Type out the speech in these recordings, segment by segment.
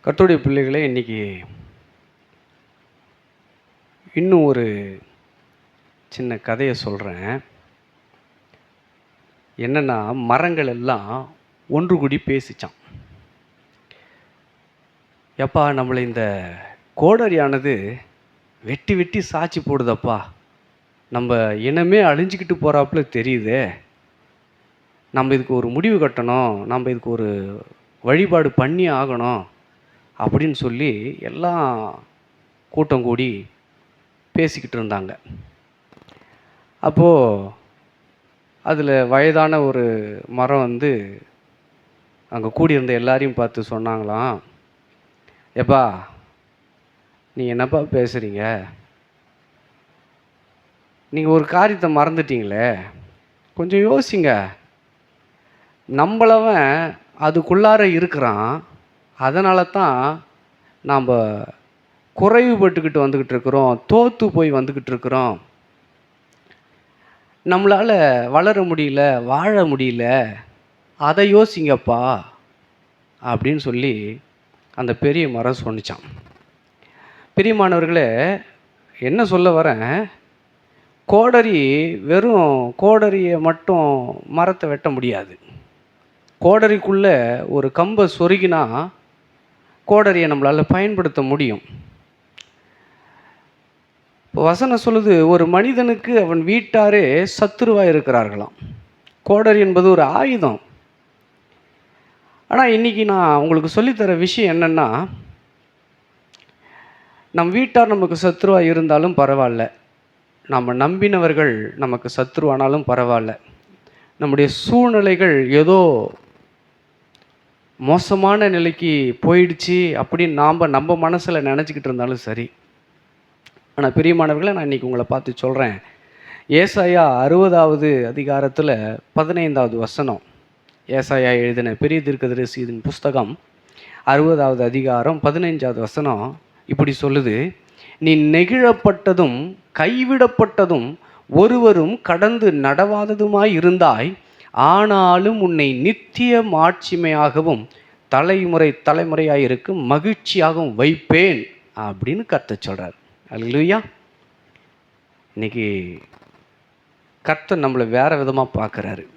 கர்த்தருடைய பிள்ளைகளே, இன்றைக்கி இன்னும் ஒரு சின்ன கதையை சொல்கிறேன். என்னென்னா, மரங்கள் எல்லாம் ஒன்று கூடி பேசிச்சான். எப்பா, நம்மளை இந்த கோடரியானது வெட்டி வெட்டி சாட்சி போடுதப்பா, நம்ம இனமே அழிஞ்சிக்கிட்டு போகிறாப்புல தெரியுதே, நம்ம இதுக்கு ஒரு முடிவு கட்டணும், நம்ம இதுக்கு ஒரு வழிபாடு பண்ணி ஆகணும் அப்படின்னு சொல்லி எல்லாம் கூட்டம் கூடி பேசிக்கிட்டு இருந்தாங்க. அப்போது அதில் வயதான ஒரு மரம் வந்து அங்கே கூடியிருந்த எல்லாரையும் பார்த்து சொன்னாங்களாம், எப்பா, நீங்கள் என்னப்பா பேசுகிறீங்க? நீங்கள் ஒரு காரியத்தை மறந்துட்டீங்களே, கொஞ்சம் யோசிங்க. நம்மளவன் அதுக்குள்ளார இருக்கிறான், அதனால தான் நாம் குறைவுபட்டுக்கிட்டு வந்துக்கிட்டு இருக்கிறோம், தோற்று போய் வந்துக்கிட்டு இருக்கிறோம், நம்மளால் வளர முடியல, வாழ முடியல, அதை யோசிங்கப்பா அப்படின்னு சொல்லி அந்த பெரிய மரம் சொன்னிச்சான். பிரியமானவர்களே, என்ன சொல்ல வரேன், கோடரி வெறும் கோடரியை மட்டும் மரத்தை வெட்ட முடியாது. கோடரிக்குள்ளே ஒரு கம்பை சொருகினா கோடரியை நம்மளால் பயன்படுத்த முடியும். இப்போ வசனம் சொல்லுது, ஒரு மனிதனுக்கு அவன் வீட்டாரே சத்துருவாக இருக்கிறார்களாம். கோடரி என்பது ஒரு ஆயுதம். ஆனால் இன்றைக்கி நான் உங்களுக்கு சொல்லித்தர விஷயம் என்னென்னா, நம் வீட்டார் நமக்கு சத்துருவாக இருந்தாலும் பரவாயில்ல, நம்ம நம்பினவர்கள் நமக்கு சத்துருவானாலும் பரவாயில்ல, நம்முடைய சூழ்நிலைகள் ஏதோ மோசமான நிலைக்கு போயிடுச்சு அப்படின்னு நம்ம மனசில் நினச்சிக்கிட்டு இருந்தாலும் சரி. ஆனால் பிரியமானவர்களை, நான் இன்றைக்கி உங்களை பார்த்து சொல்கிறேன். ஏசாயா 60வது அதிகாரத்தில் 15வது வசனம். ஏசாயா எழுதின பெரிய தீர்க்கதரிசியின் புஸ்தகம் 60வது அதிகாரம் 15வது வசனம் இப்படி சொல்லுது, நீ நெகிழப்பட்டதும் கைவிடப்பட்டதும் ஒருவரும் கடந்து நடவாததுமாய் இருந்தாய், ஆனாலும் உன்னை நித்திய மாட்சிமையாகவும் தலைமுறை தலைமுறையாக இருக்கும் மகிழ்ச்சியாகவும் வைப்பேன் அப்படின்னு கர்த்தர் சொல்கிறார். அல்லேலூயா. இன்னைக்கு கர்த்தர் நம்மளை வேறு விதமாக பார்க்குறாரு.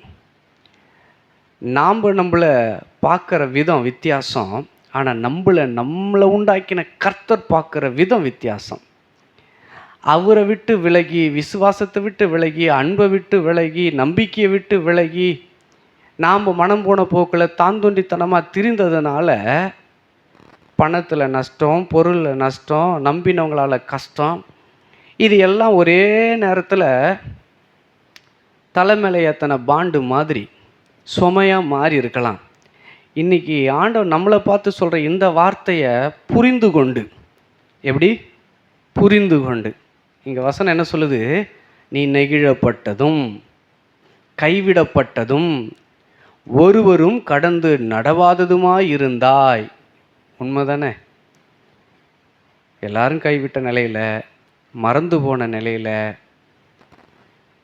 நாம் நம்மளை பார்க்குற விதம் வித்தியாசம், ஆனால் நம்மளை உண்டாக்கின கர்த்தர் பார்க்குற விதம் வித்தியாசம். அவரை விட்டு விலகி, விசுவாசத்தை விட்டு விலகி, அன்பை விட்டு விலகி, நம்பிக்கையை விட்டு விலகி, நாம் மனம் போன போக்கில் தாந்தொண்டித்தனமாக திரிந்ததுனால பணத்தில் நஷ்டம், பொருளில் நஷ்டம், நம்பினவங்களால் கஷ்டம், இது எல்லாம் ஒரே நேரத்தில் தலைமையில ஏற்றின பாண்டு மாதிரி சுமையாக மாறி இருக்கலாம். இன்றைக்கி ஆண்டவர் நம்மளை பார்த்து சொல்கிற இந்த வார்த்தையை புரிந்து கொண்டு, எப்படி புரிந்து கொண்டு, இங்கே வசனம் என்ன சொல்லுது, நீ நெகிழப்பட்டதும் கைவிடப்பட்டதும் ஒருவரும் கடந்து நடவாததுமாய் இருந்தாய். உண்மைதானே? எல்லாரும் கைவிட்ட நிலையில், மறந்து போன நிலையில்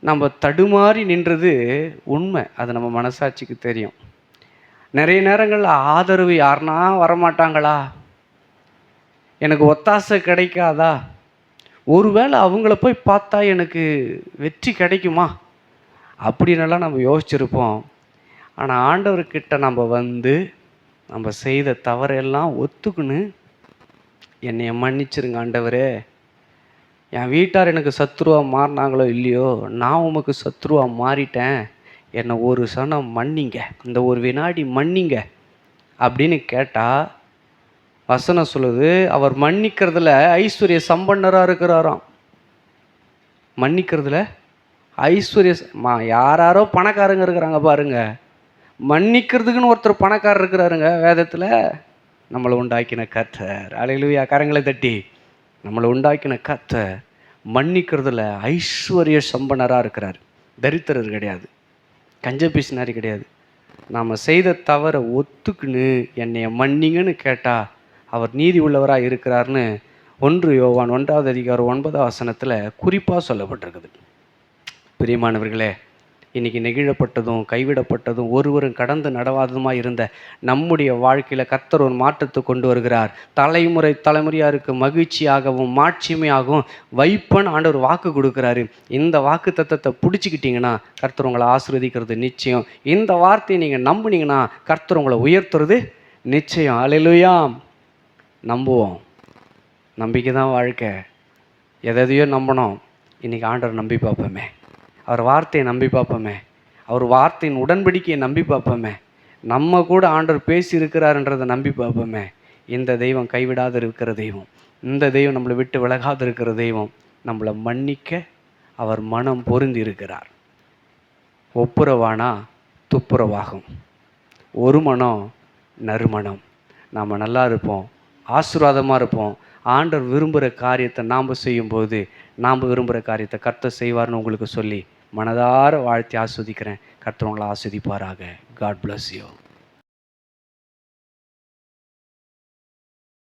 நம்ம தடுமாறி நின்றது உண்மை. அது நம்ம மனசாட்சிக்கு தெரியும். நிறைய நேரங்களில் ஆதரவு யாருன்னா வரமாட்டாங்களா, எனக்கு ஒத்தாசை கிடைக்காதா, ஒருவேளை அவங்கள போய் பார்த்தா எனக்கு வெற்றி கிடைக்குமா அப்படின்னெல்லாம் நம்ம யோசிச்சிருப்போம். ஆனால் ஆண்டவர்கிட்ட நம்ம வந்து நம்ம செய்த தவறையெல்லாம் ஒத்துக்குன்னு, என்னைய மன்னிச்சிருங்க ஆண்டவரே, என் வீட்டார் எனக்கு சத்ருவாக மாறினாங்களோ இல்லையோ, நான் உமக்கு சத்ருவாக மாறிட்டேன், என்னை ஒரு சனம் மன்னிங்க, இந்த ஒரு வினாடி மன்னிங்க அப்படின்னு கேட்டால் வசனம் சொல்லுது, அவர் மன்னிக்கிறதுல ஐஸ்வர்ய சம்பன்னராக இருக்கிறாராம். மன்னிக்கிறதுல யாரோ பணக்காரங்க இருக்கிறாங்க பாருங்க, மன்னிக்கிறதுக்குன்னு ஒருத்தர் பணக்காரர் இருக்கிறாருங்க வேதத்தில். நம்மளை உண்டாக்கின கர்த்தர், அல்லேலூயா, கரங்களை தட்டி, நம்மளை உண்டாக்கின கர்த்தர் மன்னிக்கிறதுல ஐஸ்வர்ய சம்பன்னராக இருக்கிறார். தரித்திரர் கிடையாது, கஞ்ச பீசினாரி கிடையாது. நாம் செய்த தவறை ஒத்துக்குன்னு என்னைய மன்னிங்கன்னு கேட்டால் அவர் நீதி உள்ளவராக இருக்கிறார்னு 1 யோவான் 1வது அதிகாரம் 9வது வசனத்தில் குறிப்பாக சொல்லப்பட்டிருக்குது. பிரியமானவர்களே, இன்றைக்கி நெகிழப்பட்டதும் கைவிடப்பட்டதும் ஒருவரும் கடந்து நடவாததுமாக இருந்த நம்முடைய வாழ்க்கையில் கர்த்தர் ஒரு மாற்றத்தை கொண்டு வருகிறார். தலைமுறை தலைமுறையாக இருக்க மகிழ்ச்சியாகவும் மாட்சிமையாகவும் வைப்பன் ஆண்டவர் வாக்கு கொடுக்குறாரு. இந்த வாக்கு தத்தத்தை பிடிச்சிக்கிட்டிங்கன்னா கர்த்தர் உங்களை ஆசீர்வதிக்கிறது நிச்சயம். இந்த வார்த்தையை நீங்கள் நம்புனீங்கன்னா கர்த்தர் உங்களை உயர்த்துறது நிச்சயம். அல்லேலூயா. நம்புவோம். நம்பிக்கை தான் வாழ்க்கை. எதையோ நம்பணும். இன்றைக்கி ஆண்டவர் நம்பி பார்ப்போமே, அவர் வார்த்தையை நம்பி பார்ப்போமே, அவர் வார்த்தையின் உடன்படிக்கையை நம்பி பார்ப்போமே, நம்ம கூட ஆண்டவர் பேசி இருக்கிறாருன்றதை நம்பி பார்ப்போமே. இந்த தெய்வம் கைவிடாது இருக்கிற தெய்வம், இந்த தெய்வம் நம்மளை விட்டு விலகாது இருக்கிற தெய்வம், நம்மளை மன்னிக்க அவர் மனம் பொருந்தி இருக்கிறார். ஒப்புரவானா துப்புரவாகும், ஒரு மனம் நறுமணம். நாம் நல்லா இருப்போம், ஆசீர்வாதமாக இருப்போம். ஆண்டவர் விரும்புகிற காரியத்தை நாம் செய்யும்போது நாம் விரும்புகிற காரியத்தை கர்த்தர் செய்வார்னு உங்களுக்கு சொல்லி மனதார வாழ்த்தி ஆஸ்வதிக்கிறேன். கர்த்தர் உங்களை ஆஸ்வதிப்பாராக. God bless you.